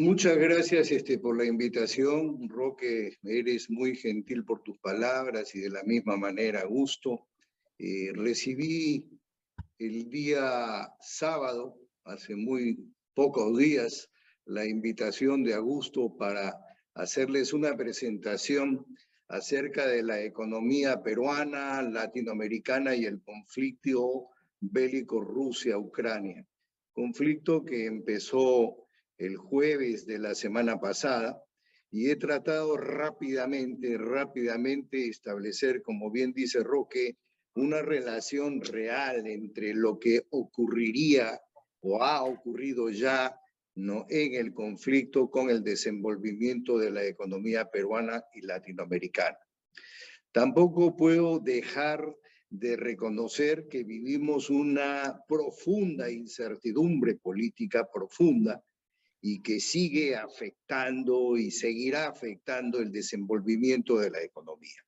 Muchas gracias por la invitación, Roque. Eres muy gentil por tus palabras y de la misma manera, Augusto. Recibí el día sábado, hace muy pocos días, la invitación de Augusto para hacerles una presentación acerca de la economía peruana, latinoamericana y el conflicto bélico Rusia-Ucrania. Conflicto que empezó el jueves de la semana pasada y he tratado rápidamente establecer, como bien dice Roque, una relación real entre lo que ocurriría o ha ocurrido ya ¿no? en el conflicto con el desenvolvimiento de la economía peruana y latinoamericana. Tampoco puedo dejar de reconocer que vivimos una profunda incertidumbre política profunda y que sigue afectando y seguirá afectando el desenvolvimiento de la economía.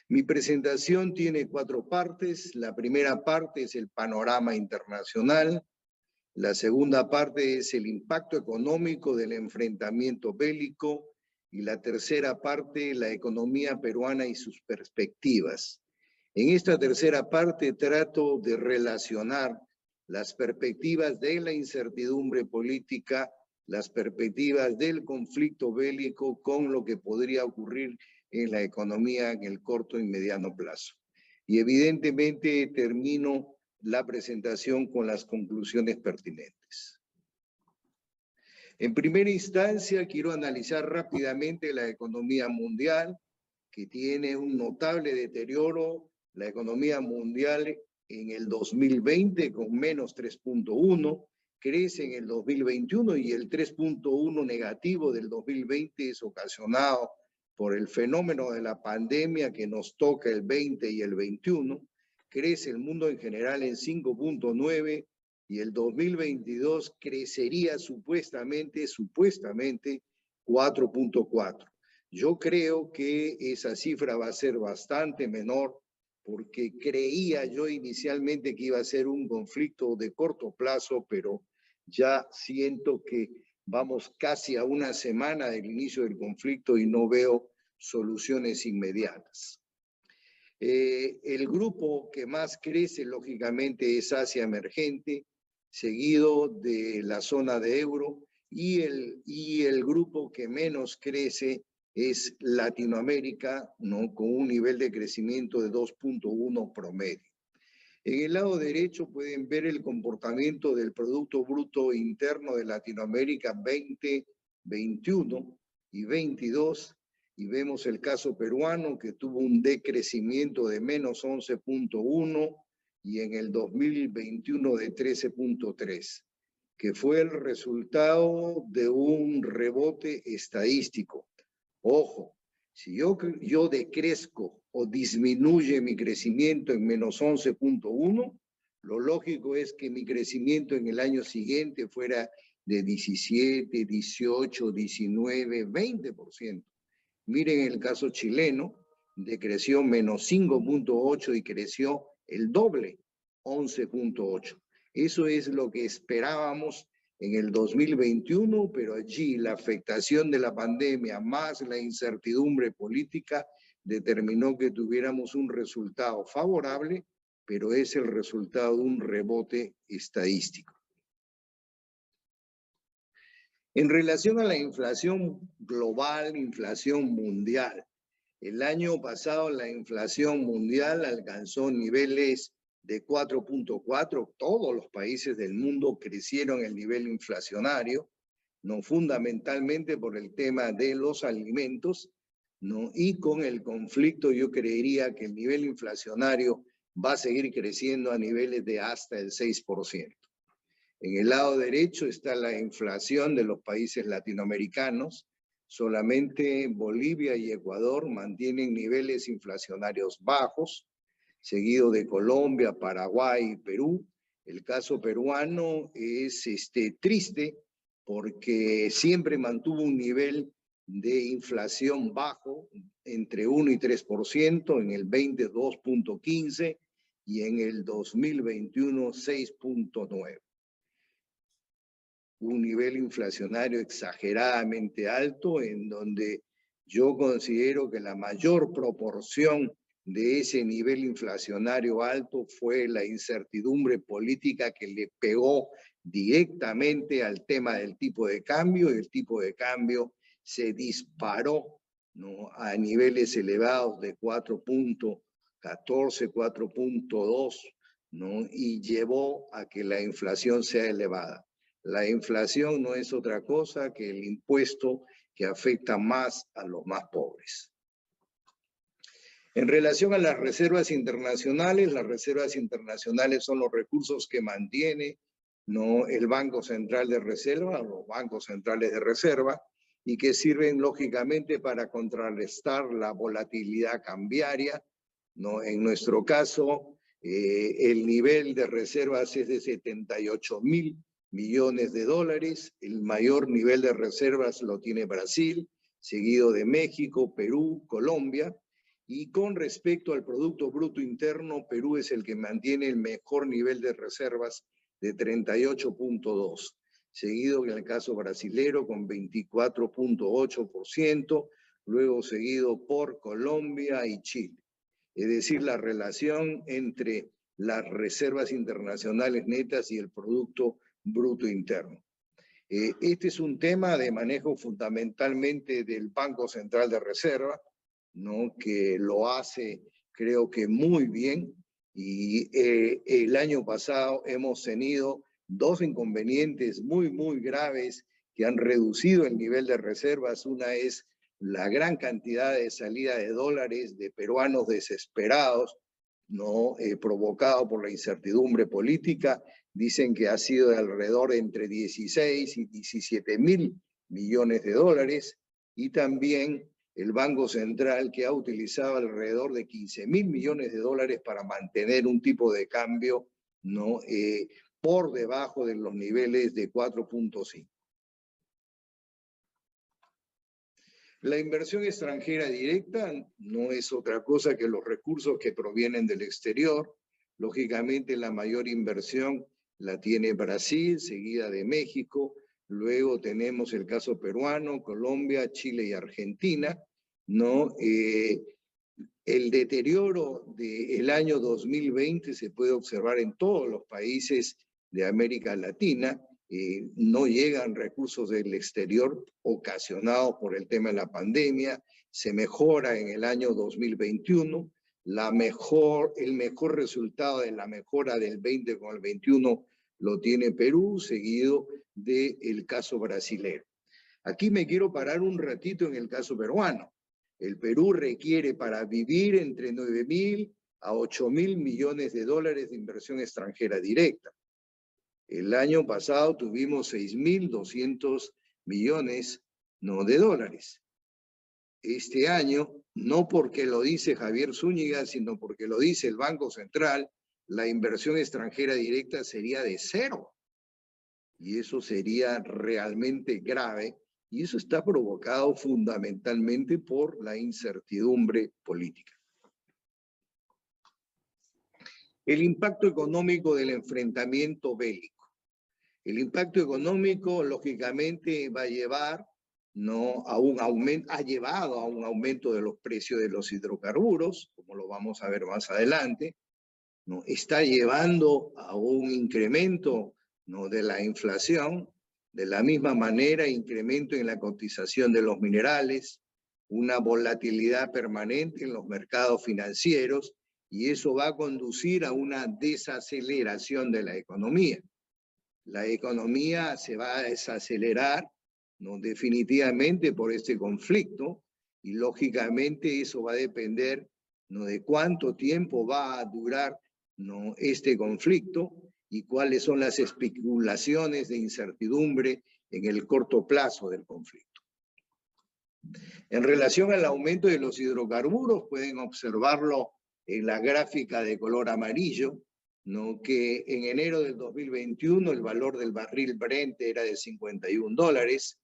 Mi presentación tiene 4 partes. La primera parte es el panorama internacional. La segunda parte es el impacto económico del enfrentamiento bélico. Y la tercera parte, la economía peruana y sus perspectivas. En esta tercera parte trato de relacionar las perspectivas de la incertidumbre política, las perspectivas del conflicto bélico con lo que podría ocurrir en la economía en el corto y mediano plazo. Y evidentemente termino la presentación con las conclusiones pertinentes. En primera instancia, quiero analizar rápidamente la economía mundial, que tiene un notable deterioro. La economía mundial en el 2020 con menos 3.1, crece en el 2021 y el 3.1 negativo del 2020 es ocasionado por el fenómeno de la pandemia que nos toca el 20 y el 21, crece el mundo en general en 5.9 y el 2022 crecería supuestamente 4.4. Yo creo que esa cifra va a ser bastante menor porque creía yo inicialmente que iba a ser un conflicto de corto plazo, pero ya siento que vamos casi a una semana del inicio del conflicto y no veo soluciones inmediatas. El grupo que más crece, lógicamente, es Asia emergente, seguido de la zona de euro, y el grupo que menos crece es Latinoamérica, ¿no? Con un nivel de crecimiento de 2.1 promedio. En el lado derecho pueden ver el comportamiento del Producto Bruto Interno de Latinoamérica 2021 y 22, y vemos el caso peruano que tuvo un decrecimiento de menos 11.1 y en el 2021 de 13.3, que fue el resultado de un rebote estadístico. Ojo, si yo decrezco o disminuye mi crecimiento en menos 11.1, lo lógico es que mi crecimiento en el año siguiente fuera de 17, 18, 19, 20%. Miren el caso chileno, decreció menos 5.8 y creció el doble, 11.8. Eso es lo que esperábamos en el 2021, pero allí la afectación de la pandemia más la incertidumbre política determinó que tuviéramos un resultado favorable, pero es el resultado de un rebote estadístico. En relación a la inflación global, inflación mundial, el año pasado la inflación mundial alcanzó niveles de 4.4, todos los países del mundo crecieron el nivel inflacionario, no fundamentalmente por el tema de los alimentos, ¿no? Y con el conflicto yo creería que el nivel inflacionario va a seguir creciendo a niveles de hasta el 6%. En el lado derecho está la inflación de los países latinoamericanos. Solamente Bolivia y Ecuador mantienen niveles inflacionarios bajos, seguido de Colombia, Paraguay y Perú. El caso peruano es triste porque siempre mantuvo un nivel de inflación bajo, entre 1 y 3%, en el 20, 2.15 y en el 2021, 6.9. un nivel inflacionario exageradamente alto, en donde yo considero que la mayor proporción de ese nivel inflacionario alto fue la incertidumbre política que le pegó directamente al tema del tipo de cambio, y el tipo de cambio se disparó, ¿no?, a niveles elevados de 4.14, 4.2, ¿no?, y llevó a que la inflación sea elevada. La inflación no es otra cosa que el impuesto que afecta más a los más pobres. En relación a las reservas internacionales son los recursos que mantiene, ¿no?, el Banco Central de Reserva, los bancos centrales de reserva, y que sirven lógicamente para contrarrestar la volatilidad cambiaria, ¿no? En nuestro caso, el nivel de reservas es de 78.000 millones de dólares. El mayor nivel de reservas lo tiene Brasil, seguido de México, Perú, Colombia. Y con respecto al Producto Bruto Interno, Perú es el que mantiene el mejor nivel de reservas de 38.2, seguido en el caso brasilero con 24.8%, luego seguido por Colombia y Chile. Es decir, la relación entre las reservas internacionales netas y el Producto Bruto Interno. Este es un tema de manejo fundamentalmente del Banco Central de Reserva, ¿no?, que lo hace, creo que muy bien, y el año pasado hemos tenido dos inconvenientes muy graves que han reducido el nivel de reservas. Una es la gran cantidad de salida de dólares de peruanos desesperados, ¿no?, provocado por la incertidumbre política. Dicen que ha sido de alrededor de entre 16 y 17.000 millones de dólares, y también el Banco Central, que ha utilizado alrededor de 15.000 millones de dólares para mantener un tipo de cambio, ¿no?, por debajo de los niveles de 4.5. La inversión extranjera directa no es otra cosa que los recursos que provienen del exterior. Lógicamente, la mayor inversión la tiene Brasil, seguida de México. Luego tenemos el caso peruano, Colombia, Chile y Argentina, ¿no? El deterioro del año 2020 se puede observar en todos los países de América Latina. No llegan recursos del exterior ocasionados por el tema de la pandemia. Se mejora en el año 2021. El mejor resultado de la mejora del 20 con el 21 lo tiene Perú, seguido del caso brasilero. Aquí me quiero parar un ratito en el caso peruano. El Perú requiere para vivir entre 9.000 a 8.000 millones de dólares de inversión extranjera directa. El año pasado tuvimos 6.200 millones, ¿no?, de dólares. Este año, no porque lo dice Javier Zúñiga, sino porque lo dice el Banco Central, la inversión extranjera directa sería de 0. Y eso sería realmente grave, y eso está provocado fundamentalmente por la incertidumbre política. El impacto económico del enfrentamiento bélico. El impacto económico, lógicamente, va a llevar, ¿no?, a un aumento, ha llevado a un aumento de los precios de los hidrocarburos, como lo vamos a ver más adelante, ¿no? Está llevando a un incremento, ¿no?, de la inflación. De la misma manera, incremento en la cotización de los minerales, una volatilidad permanente en los mercados financieros, y eso va a conducir a una desaceleración de la economía. La economía se va a desacelerar, ¿no?, definitivamente por este conflicto, y lógicamente eso va a depender, ¿no?, de cuánto tiempo va a durar, ¿no?, este conflicto, y cuáles son las especulaciones de incertidumbre en el corto plazo del conflicto. En relación al aumento de los hidrocarburos, pueden observarlo en la gráfica de color amarillo, ¿no?, que en enero del 2021 el valor del barril Brent era de $51,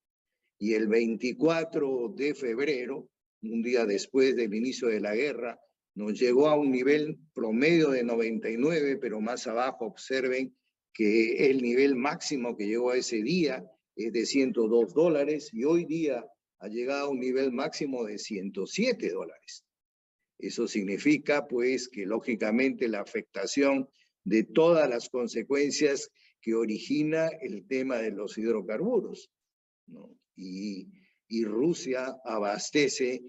y el 24 de febrero, un día después del inicio de la guerra, nos llegó a un nivel promedio de 99, pero más abajo observen que el nivel máximo que llegó a ese día es de $102 y hoy día ha llegado a un nivel máximo de $107. Eso significa, pues, que lógicamente la afectación de todas las consecuencias que origina el tema de los hidrocarburos, ¿no? Y Rusia abastece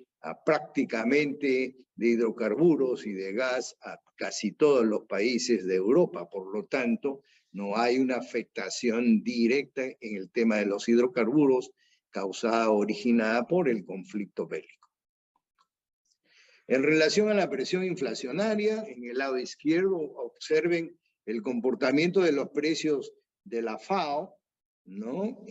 prácticamente de hidrocarburos y de gas a casi todos los países de Europa. Por lo tanto, no hay una afectación directa en el tema de los hidrocarburos originada por el conflicto bélico. En relación a la presión inflacionaria, en el lado izquierdo observen el comportamiento de los precios de la FAO, ¿no?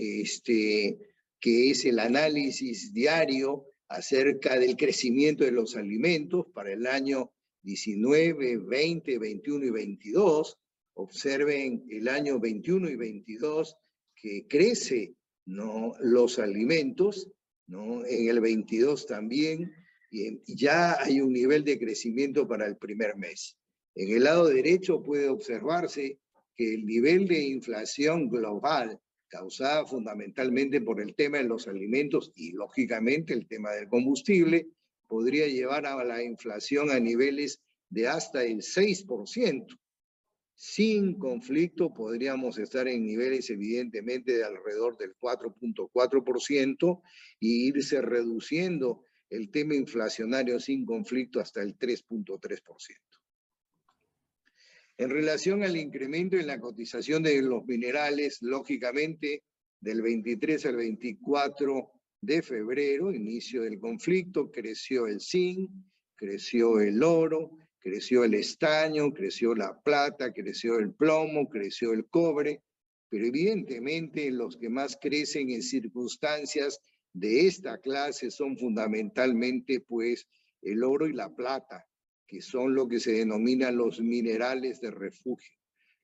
Que es el análisis diario acerca del crecimiento de los alimentos para el año 19, 20, 21 y 22. Observen el año 21 y 22 que crece, ¿no?, los alimentos, ¿no? En el 22 también, y ya hay un nivel de crecimiento para el primer mes. En el lado derecho puede observarse que el nivel de inflación global, causada fundamentalmente por el tema de los alimentos y, lógicamente, el tema del combustible, podría llevar a la inflación a niveles de hasta el 6%. Sin conflicto podríamos estar en niveles evidentemente de alrededor del 4.4% y irse reduciendo el tema inflacionario sin conflicto hasta el 3.3%. En relación al incremento en la cotización de los minerales, lógicamente, del 23 al 24 de febrero, inicio del conflicto, creció el zinc, creció el oro, creció el estaño, creció la plata, creció el plomo, creció el cobre, pero evidentemente los que más crecen en circunstancias de esta clase son fundamentalmente, pues, el oro y la plata, que son lo que se denominan los minerales de refugio.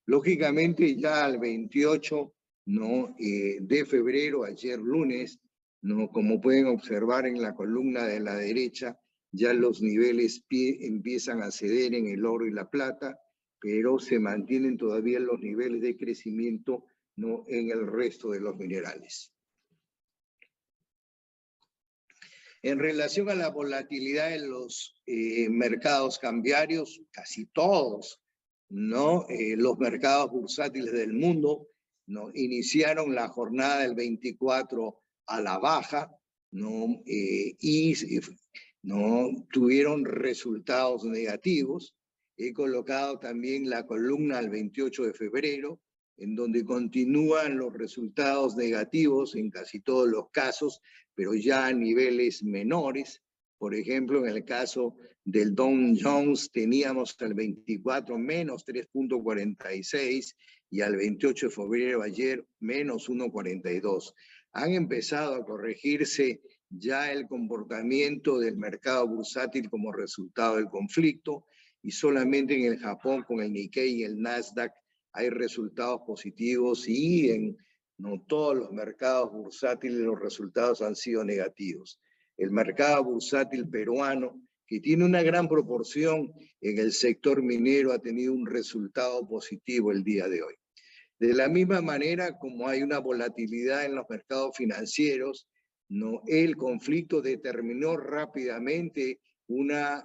Lógicamente, ya al 28, ¿no?, de febrero, ayer lunes, ¿no?, como pueden observar en la columna de la derecha, ya los niveles empiezan a ceder en el oro y la plata, pero se mantienen todavía los niveles de crecimiento, ¿no?, en el resto de los minerales. En relación a la volatilidad en los mercados cambiarios, casi todos, ¿no?, los mercados bursátiles del mundo, ¿no?, iniciaron la jornada del 24 a la baja, ¿no?, ¿no?, tuvieron resultados negativos. He colocado también la columna al 28 de febrero, en donde continúan los resultados negativos en casi todos los casos, pero ya a niveles menores. Por ejemplo, en el caso del Dow Jones teníamos al 24 menos 3.46 y al 28 de febrero ayer menos 1.42. Han empezado a corregirse ya el comportamiento del mercado bursátil como resultado del conflicto, y solamente en el Japón con el Nikkei y el Nasdaq hay resultados positivos, y en no todos los mercados bursátiles los resultados han sido negativos. El mercado bursátil peruano, que tiene una gran proporción en el sector minero, ha tenido un resultado positivo el día de hoy. De la misma manera como hay una volatilidad en los mercados financieros, ¿no?, el conflicto determinó rápidamente una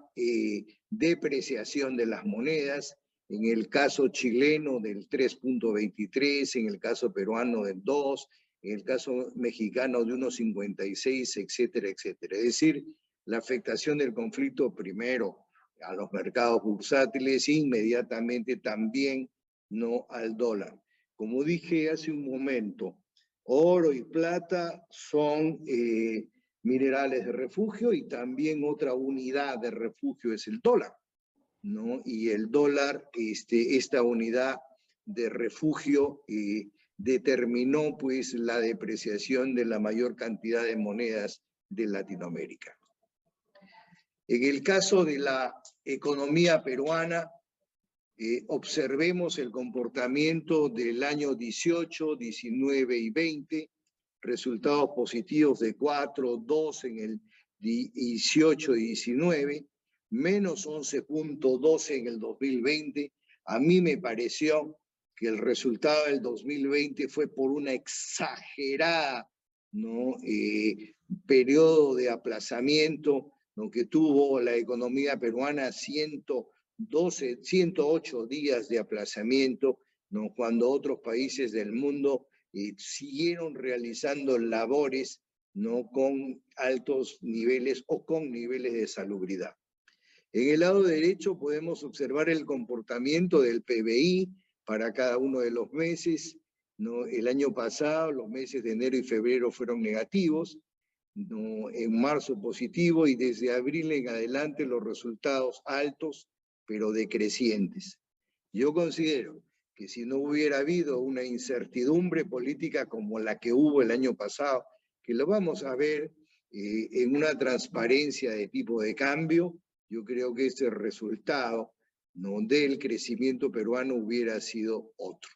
depreciación de las monedas, en el caso chileno del 3.23, en el caso peruano del 2, en el caso mexicano de 1.56, etcétera, etcétera. Es decir, la afectación del conflicto primero a los mercados bursátiles e inmediatamente también, ¿no?, al dólar. Como dije hace un momento, oro y plata son minerales de refugio, y también otra unidad de refugio es el dólar, ¿no? Y el dólar, esta unidad de refugio, determinó, pues, la depreciación de la mayor cantidad de monedas de Latinoamérica. En el caso de la economía peruana, observemos el comportamiento del año 18, 19 y 20, resultados positivos de 4, 2 en el 18 y 19, menos 11.12 en el 2020. A mí me pareció que el resultado del 2020 fue por una exagerada, ¿no? Periodo de aplazamiento, ¿no? Que tuvo la economía peruana, 108 días de aplazamiento, ¿no? Cuando otros países del mundo siguieron realizando labores, ¿no? Con altos niveles o con niveles de salubridad. En el lado derecho podemos observar el comportamiento del PBI para cada uno de los meses, ¿no? El año pasado, los meses de enero y febrero fueron negativos, ¿no? En marzo positivo, y desde abril en adelante los resultados altos, pero decrecientes. Yo considero que si no hubiera habido una incertidumbre política como la que hubo el año pasado, que lo vamos a ver en una transparencia de tipo de cambio, yo creo que este resultado, ¿no? Del crecimiento peruano hubiera sido otro.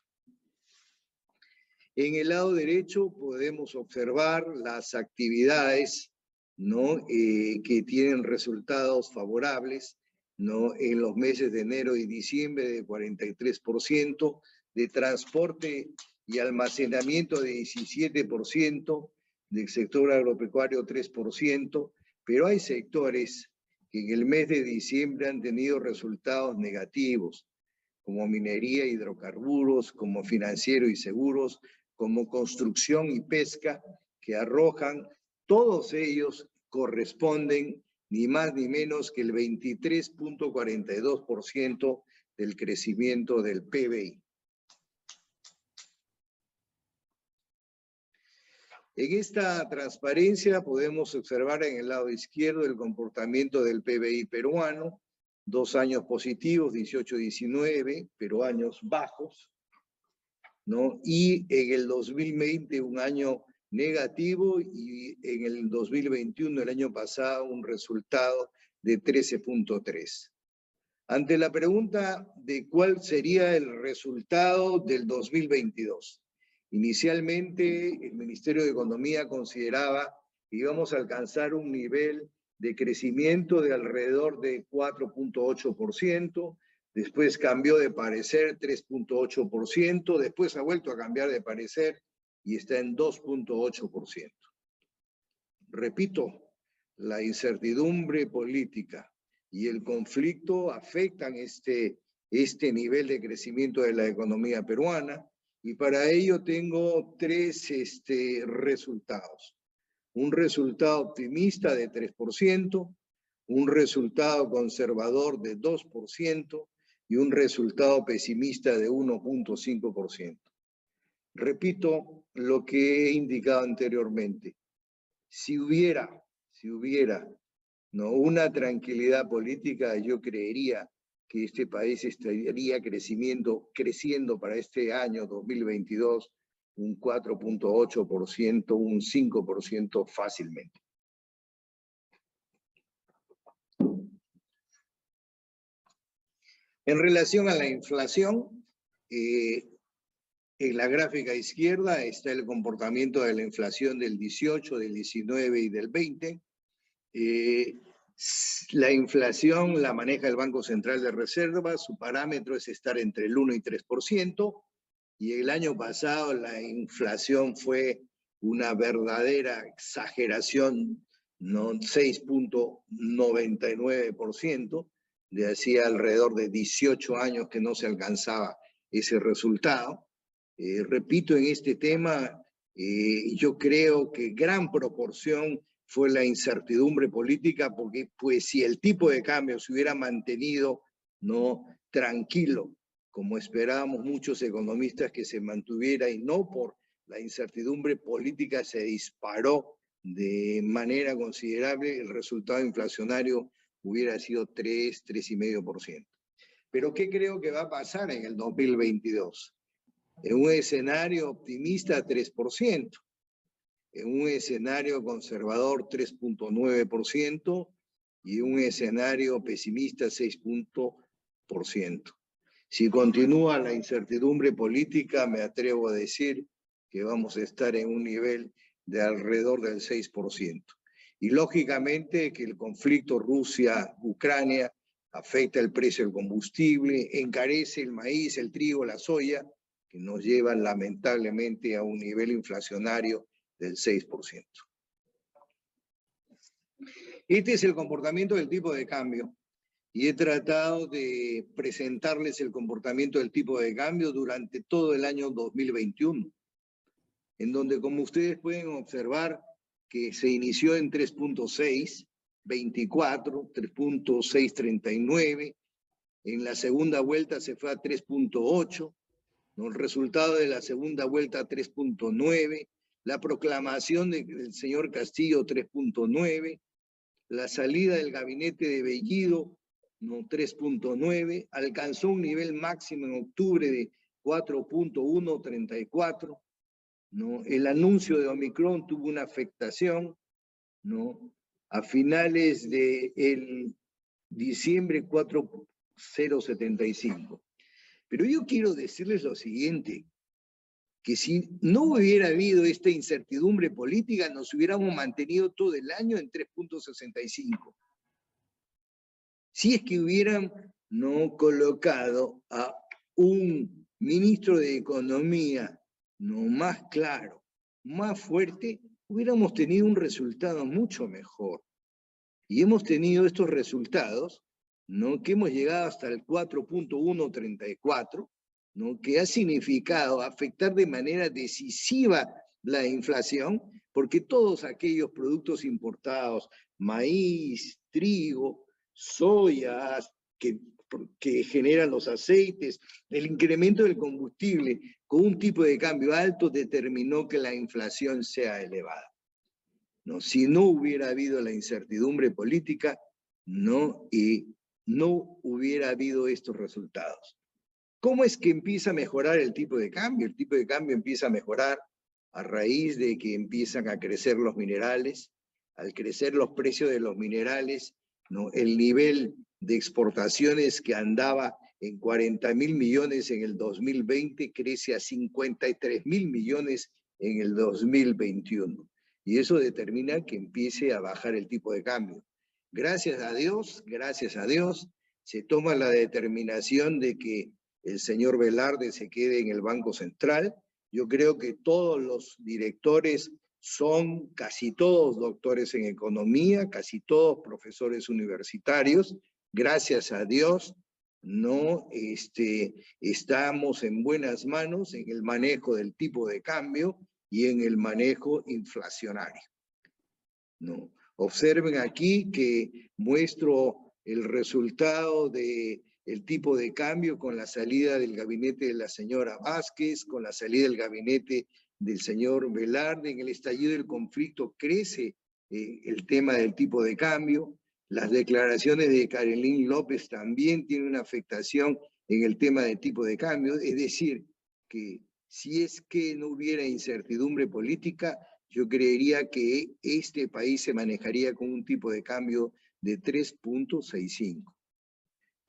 En el lado derecho podemos observar las actividades, ¿no? Que tienen resultados favorables, ¿no? En los meses de enero y diciembre de 43%, de transporte y almacenamiento de 17%, del sector agropecuario 3%, pero hay sectores que en el mes de diciembre han tenido resultados negativos, como minería, hidrocarburos, como financiero y seguros, como construcción y pesca, que arrojan, todos ellos corresponden ni más ni menos que el 23.42% del crecimiento del PBI. En esta transparencia podemos observar en el lado izquierdo el comportamiento del PBI peruano, 2 años positivos, 18-19, pero años bajos, ¿no? Y en el 2020 un año negativo, y en el 2021, el año pasado, un resultado de 13.3. Ante la pregunta de cuál sería el resultado del 2022, inicialmente el Ministerio de Economía consideraba que íbamos a alcanzar un nivel de crecimiento de alrededor de 4.8%, después cambió de parecer 3.8%, después ha vuelto a cambiar de parecer y está en 2.8%. Repito, la incertidumbre política y el conflicto afectan este nivel de crecimiento de la economía peruana, y para ello tengo tres resultados. Un resultado optimista de 3%, un resultado conservador de 2% y un resultado pesimista de 1.5%. Repito lo que he indicado anteriormente. Si hubiera ¿no? una tranquilidad política, yo creería que este país estaría creciendo para este año 2022 un 4.8%, un 5% fácilmente. En relación a la inflación, en la gráfica izquierda está el comportamiento de la inflación del 18, del 19 y del 20. La inflación la maneja el Banco Central de Reserva, su parámetro es estar entre el 1 y 3%, y el año pasado la inflación fue una verdadera exageración, ¿no? 6.99%, de hacía alrededor de 18 años que no se alcanzaba ese resultado. Repito, en este tema, yo creo que gran proporción fue la incertidumbre política, porque pues si el tipo de cambio se hubiera mantenido, ¿no? Tranquilo, como esperábamos muchos economistas que se mantuviera, y no por la incertidumbre política se disparó de manera considerable, el resultado inflacionario hubiera sido 3,5%. Pero ¿qué creo que va a pasar en el 2022? En un escenario optimista, 3%. En un escenario conservador, 3.9%, y un escenario pesimista, 6%. Si continúa la incertidumbre política, me atrevo a decir que vamos a estar en un nivel de alrededor del 6%. Y lógicamente que el conflicto Rusia-Ucrania afecta el precio del combustible, encarece el maíz, el trigo, la soya, que nos llevan lamentablemente a un nivel inflacionario del 6%. Este es el comportamiento del tipo de cambio y he tratado de presentarles el comportamiento del tipo de cambio durante todo el año 2021, en donde, como ustedes pueden observar, que se inició en 3.6, 24, 3.639, en la segunda vuelta se fue a 3.8, ¿no? El resultado de la segunda vuelta 3.9, la proclamación del señor Castillo 3.9, la salida del gabinete de Bellido, ¿no? 3.9, alcanzó un nivel máximo en octubre de 4.134, ¿no? El anuncio de Omicron tuvo una afectación, ¿no? A finales de diciembre 4.075. Pero yo quiero decirles lo siguiente, que si no hubiera habido esta incertidumbre política, nos hubiéramos mantenido todo el año en 3.65. Si es que hubieran no colocado a un ministro de Economía no más claro, más fuerte, hubiéramos tenido un resultado mucho mejor. Y hemos tenido estos resultados, ¿no? Que hemos llegado hasta el 4.134, ¿no? Que ha significado afectar de manera decisiva la inflación, porque todos aquellos productos importados, maíz, trigo, soya, que generan los aceites, el incremento del combustible con un tipo de cambio alto determinó que la inflación sea elevada. ¿No? Si no hubiera habido la incertidumbre política, no hubiera habido estos resultados. ¿Cómo es que empieza a mejorar el tipo de cambio? El tipo de cambio empieza a mejorar a raíz de que empiezan a crecer los minerales. Al crecer los precios de los minerales, ¿no? El nivel de exportaciones que andaba en 40.000 millones en el 2020 crece a 53.000 millones en el 2021. Y eso determina que empiece a bajar el tipo de cambio. Gracias a Dios, se toma la determinación de que el señor Velarde se quede en el Banco Central. Yo creo que todos los directores son casi todos doctores en economía, casi todos profesores universitarios. Gracias a Dios, no estamos en buenas manos en el manejo del tipo de cambio y en el manejo inflacionario. ¿No? Observen aquí que muestro el resultado del tipo de cambio con la salida del gabinete de la señora Vázquez, con la salida del gabinete del señor Velarde. En el estallido del conflicto crece el tema del tipo de cambio. Las declaraciones de Carolyn López también tienen una afectación en el tema del tipo de cambio. Es decir, que si es que no hubiera incertidumbre política, yo creería que este país se manejaría con un tipo de cambio de 3.65.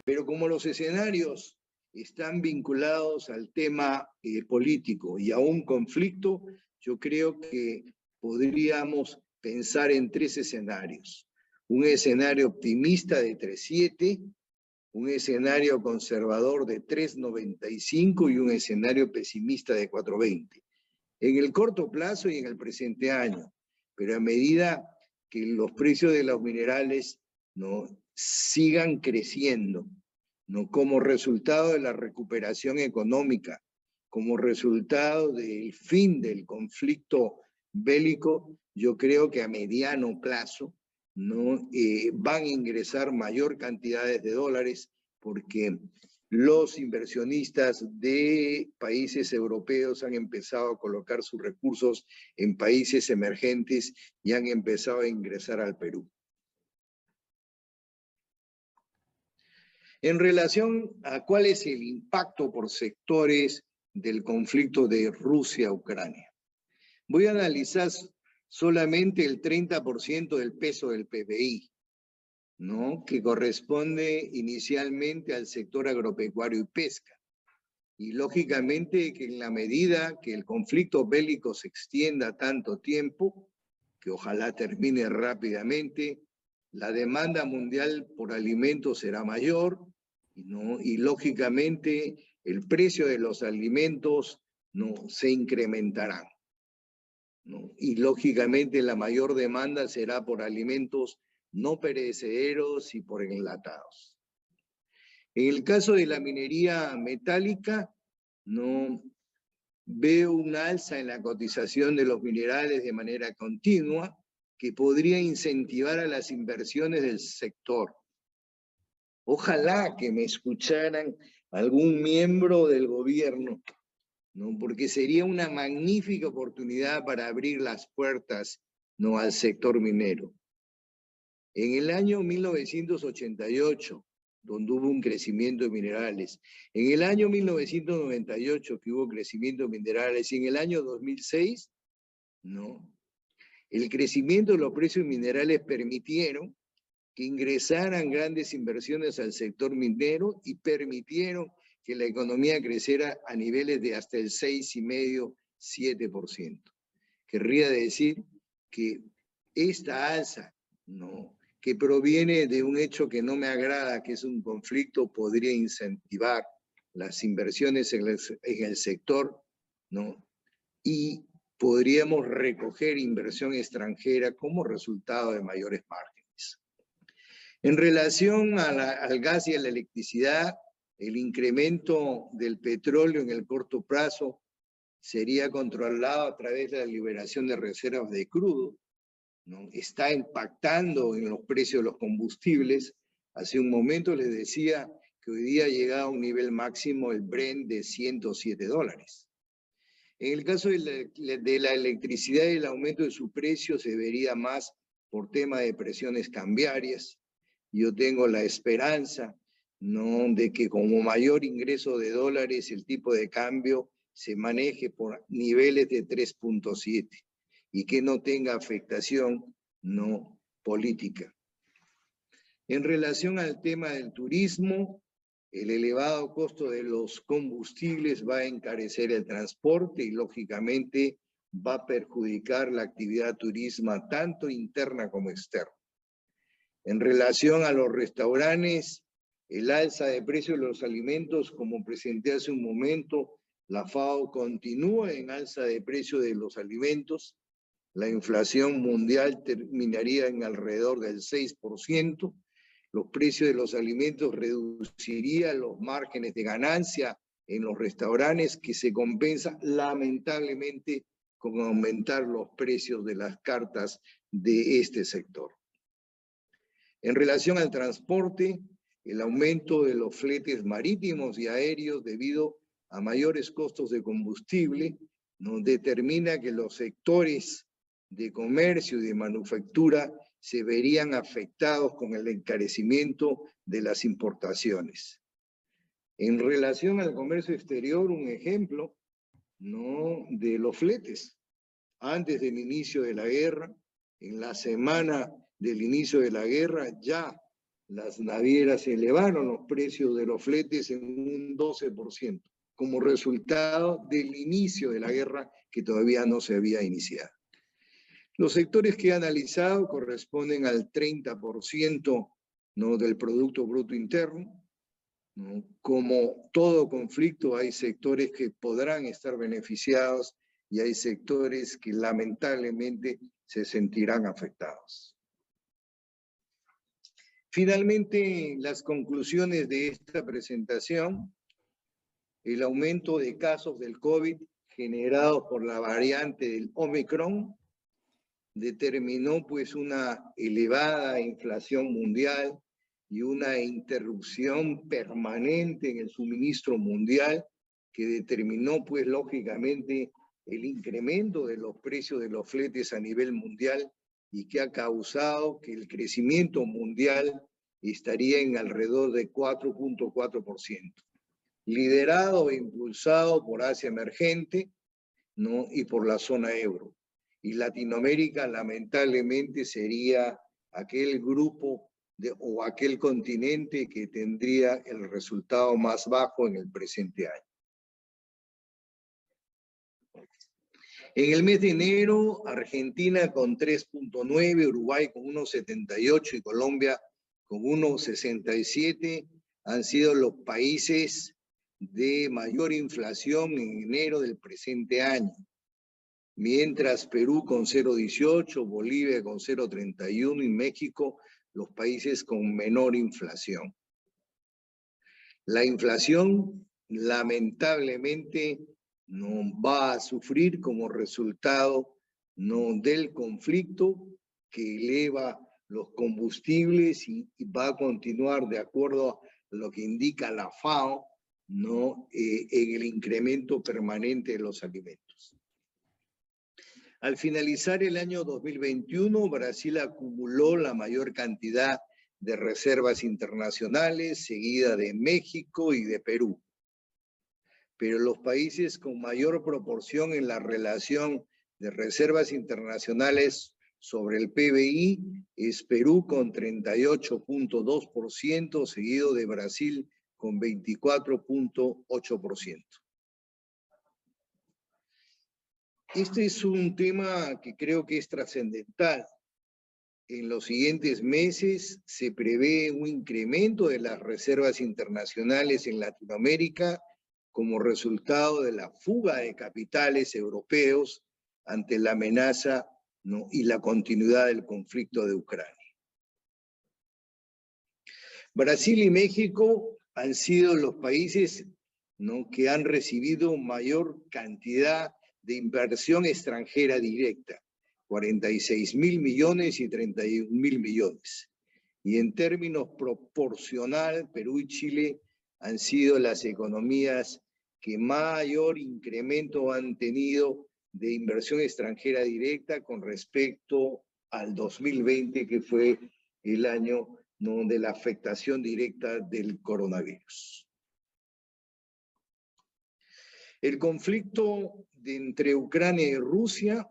Pero como los escenarios están vinculados al tema político y a un conflicto, yo creo que podríamos pensar en tres escenarios. Un escenario optimista de 3.7, un escenario conservador de 3.95 y un escenario pesimista de 4.20. En el corto plazo y en el presente año, pero a medida que los precios de los minerales no sigan creciendo, no como resultado de la recuperación económica, como resultado del fin del conflicto bélico, yo creo que a mediano plazo no van a ingresar mayor cantidades de dólares porque los inversionistas de países europeos han empezado a colocar sus recursos en países emergentes y han empezado a ingresar al Perú. En relación a cuál es el impacto por sectores del conflicto de Rusia-Ucrania, voy a analizar solamente el 30% del peso del PBI, ¿no? Que corresponde inicialmente al sector agropecuario y pesca. Y lógicamente que en la medida que el conflicto bélico se extienda tanto tiempo, que ojalá termine rápidamente, la demanda mundial por alimentos será mayor, ¿no? Y lógicamente el precio de los alimentos no se incrementarán, ¿no? Y lógicamente la mayor demanda será por alimentos no perecederos y por enlatados. En el caso de la minería metálica, no veo un alza en la cotización de los minerales de manera continua que podría incentivar a las inversiones del sector. Ojalá que me escucharan algún miembro del gobierno, ¿no? Porque sería una magnífica oportunidad para abrir las puertas, ¿no?, al sector minero. En el año 1988, donde hubo un crecimiento de minerales, en el año 1998, que hubo crecimiento de minerales, y en el año 2006, ¿no?, el crecimiento de los precios minerales permitieron que ingresaran grandes inversiones al sector minero y permitieron que la economía creciera a niveles de hasta el 6,5, 7%. Querría decir que esta alza, ¿no?, que proviene de un hecho que no me agrada, que es un conflicto, podría incentivar las inversiones en el sector, ¿no?, y podríamos recoger inversión extranjera como resultado de mayores márgenes. En relación al gas y a la electricidad, el incremento del petróleo en el corto plazo sería controlado a través de la liberación de reservas de crudo, ¿no? Está impactando en los precios de los combustibles. Hace un momento les decía que hoy día ha llegado a un nivel máximo el Brent de $107. En el caso de la electricidad, el aumento de su precio se vería más por tema de presiones cambiarias. Yo tengo la esperanza, ¿no?, de que como mayor ingreso de dólares, el tipo de cambio se maneje por niveles de 3,7 y que no tenga afectación, no política. En relación al tema del turismo, el elevado costo de los combustibles va a encarecer el transporte y lógicamente va a perjudicar la actividad turística tanto interna como externa. En relación a los restaurantes, el alza de precios de los alimentos, como presenté hace un momento, la FAO continúa en alza de precio de los alimentos. La inflación mundial terminaría en alrededor del 6%. Los precios de los alimentos reducirían los márgenes de ganancia en los restaurantes, que se compensa lamentablemente con aumentar los precios de las cartas de este sector. En relación al transporte, el aumento de los fletes marítimos y aéreos debido a mayores costos de combustible nos determina que los sectores de comercio y de manufactura se verían afectados con el encarecimiento de las importaciones. En relación al comercio exterior, un ejemplo, ¿no?, de los fletes. Antes del inicio de la guerra, en la semana del inicio de la guerra, ya las navieras elevaron los precios de los fletes en un 12%, como resultado del inicio de la guerra que todavía no se había iniciado. Los sectores que he analizado corresponden al 30%, ¿no?, del Producto Bruto Interno, ¿no? Como todo conflicto, hay sectores que podrán estar beneficiados y hay sectores que lamentablemente se sentirán afectados. Finalmente, las conclusiones de esta presentación: el aumento de casos del COVID generado por la variante del Omicron determinó pues una elevada inflación mundial y una interrupción permanente en el suministro mundial que determinó pues lógicamente el incremento de los precios de los fletes a nivel mundial y que ha causado que el crecimiento mundial estaría en alrededor de 4,4%, liderado e impulsado por Asia emergente, ¿no?, y por la zona euro. Y Latinoamérica lamentablemente sería aquel grupo o aquel continente que tendría el resultado más bajo en el presente año. En el mes de enero, Argentina con 3,9, Uruguay con 1,78 y Colombia con 1,67 han sido los países de mayor inflación en enero del presente año, mientras Perú con 0,18, Bolivia con 0,31 y México los países con menor inflación. La inflación, lamentablemente, no va a sufrir como resultado del conflicto que eleva los combustibles y va a continuar de acuerdo a lo que indica la FAO, en el incremento permanente de los alimentos. Al finalizar el año 2021, Brasil acumuló la mayor cantidad de reservas internacionales, seguida de México y de Perú. Pero los países con mayor proporción en la relación de reservas internacionales sobre el PBI es Perú con 38,2%, seguido de Brasil con 24,8%. Este es un tema que creo que es trascendental. En los siguientes meses se prevé un incremento de las reservas internacionales en Latinoamérica como resultado de la fuga de capitales europeos ante la amenaza y la continuidad del conflicto de Ucrania. Brasil y México han sido los países que han recibido mayor cantidad de inversión extranjera directa, 46.000 millones y 31.000 millones. Y en términos proporcional, Perú y Chile han sido las economías que mayor incremento han tenido de inversión extranjera directa con respecto al 2020, que fue el año de la afectación directa del coronavirus. El conflicto entre Ucrania y Rusia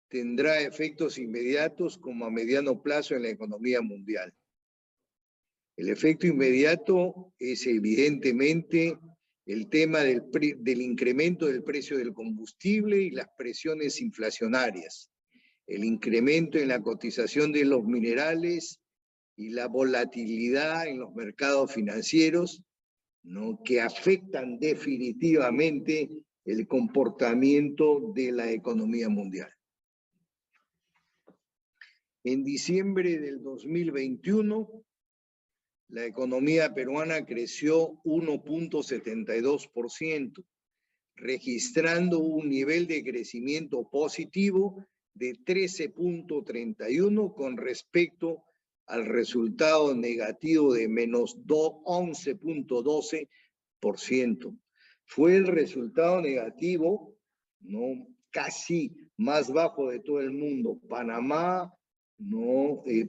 tendrá efectos inmediatos como a mediano plazo en la economía mundial. El efecto inmediato es evidentemente el tema del incremento del precio del combustible y las presiones inflacionarias, el incremento en la cotización de los minerales y la volatilidad en los mercados financieros, que afectan definitivamente el comportamiento de la economía mundial. En diciembre del 2021, la economía peruana creció 1,72%, registrando un nivel de crecimiento positivo de 13,31 con respecto al resultado negativo de menos 11,12%. Fue el resultado negativo, casi más bajo de todo el mundo. Panamá,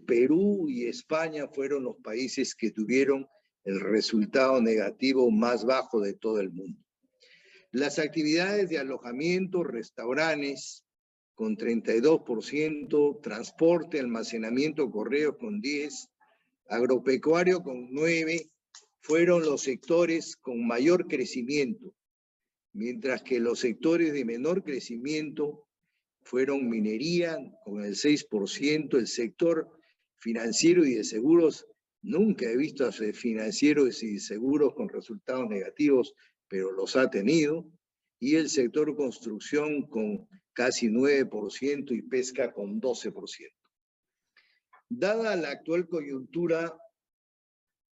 Perú y España fueron los países que tuvieron el resultado negativo más bajo de todo el mundo. Las actividades de alojamiento, restaurantes con 32%, transporte, almacenamiento, correos con 10%, agropecuario con 9%, fueron los sectores con mayor crecimiento, mientras que los sectores de menor crecimiento fueron minería con el 6%, el sector financiero y de seguros. Nunca he visto a financieros y seguros con resultados negativos, pero los ha tenido, y el sector construcción con casi 9% y pesca con 12%. Dada la actual coyuntura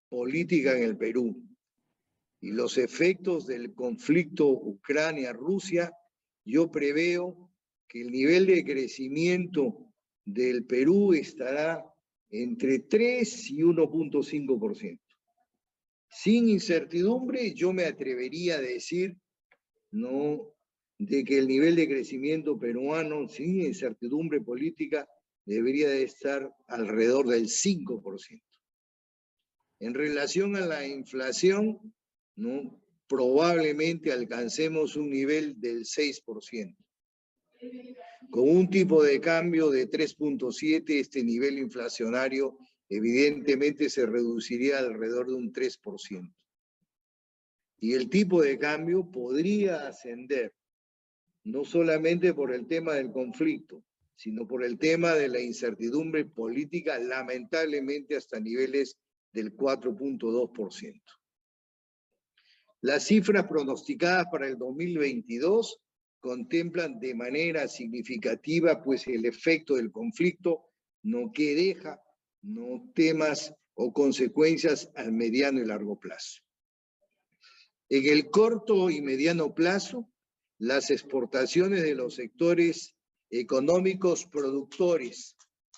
política en el Perú y los efectos del conflicto Ucrania-Rusia, yo preveo que el nivel de crecimiento del Perú estará entre 3 y 1,5%. Sin incertidumbre, yo me atrevería a decir, de que el nivel de crecimiento peruano, sin incertidumbre política, debería de estar alrededor del 5%. En relación a la inflación, probablemente alcancemos un nivel del 6%. Con un tipo de cambio de 3,7, este nivel inflacionario evidentemente se reduciría alrededor de un 3%. Y el tipo de cambio podría ascender, no solamente por el tema del conflicto, sino por el tema de la incertidumbre política, lamentablemente hasta niveles del 4,2%. Las cifras pronosticadas para el 2022 contemplan de manera significativa pues el efecto del conflicto que deja temas o consecuencias al mediano y largo plazo. En el corto y mediano plazo, las exportaciones de los sectores económicos productores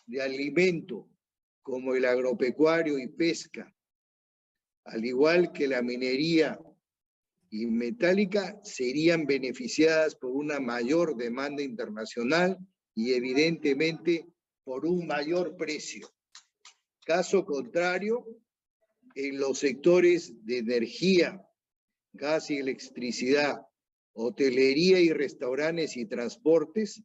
de alimento, como el agropecuario y pesca, al igual que la minería y metálica, serían beneficiadas por una mayor demanda internacional y evidentemente por un mayor precio. Caso contrario, en los sectores de energía, gas y electricidad, hotelería y restaurantes y transportes,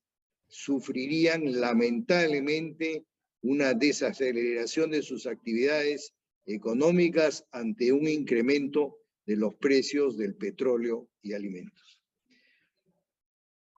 sufrirían lamentablemente una desaceleración de sus actividades económicas ante un incremento de los precios del petróleo y alimentos.